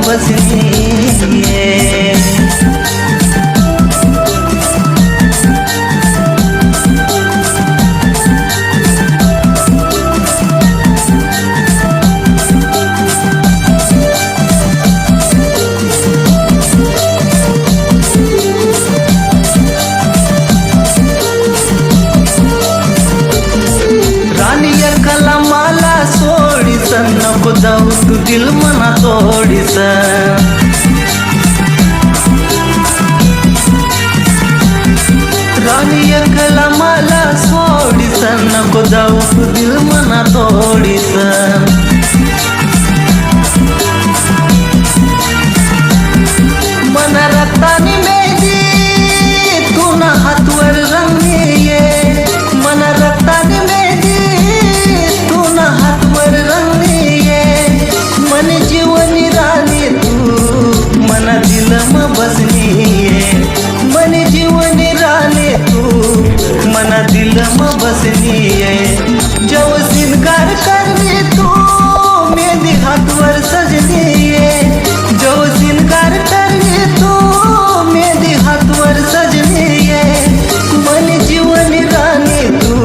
बसनी नको जाऊ तू दिल मना तोडीस राणी एकला मला सोडीस नको जाऊ तू दिल मना तोडीस मन रक्तानी मेहंदी तू ना हातवर रंगली ये मन रक्तानी मेहंदी तू ना हातवर रंगली मन जीवनी राणी तू मना दिल म बसनी मन जीवनी राणी तू मना दिल म बसनी जव सिंगार करनी तू मेहंदी हातवर सजनी जव सिंगार करनी तू मेहंदी हातवर सजनी मन जीवनी राणी तू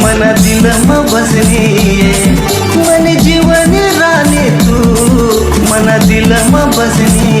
मना दिल म बसनी मन जीवनी राणी तू मना दिल म बसनी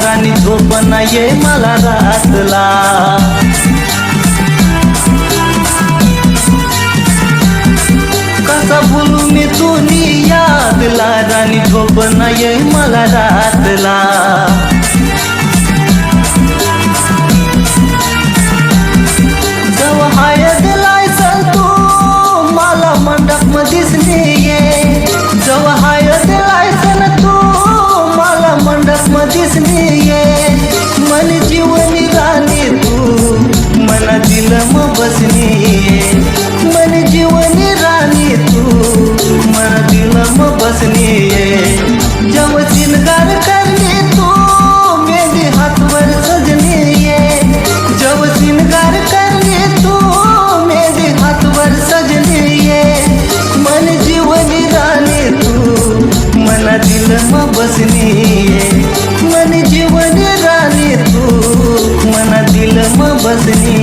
राणी झोप नाये मला रातला कसा बोलू मी तुनी यादला राणी झोप नाये मला रातला जव हाय दिलाय तू मला मंडप मधीच नाहीये जव हाय दिलाय तू मला मंडप मधीच मन जीवनी राणी तू मना दिल म बसनी मन जीवनी राणी तू मना दिल म बसनी जव सिंगार करनी तू मेहंदी हातवर सजनी जव सिंगार करनी तू मेहंदी हातवर सजनी मन जीवनी राणी तू मना दिल म बसनी मन जीवनी राणी तू मना दिल म बसनी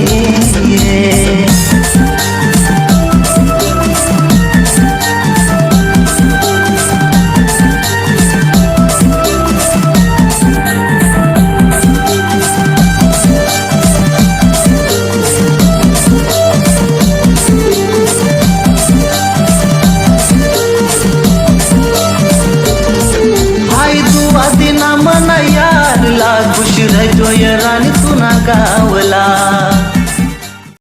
खुश रह जो ये रानी तू ना गावला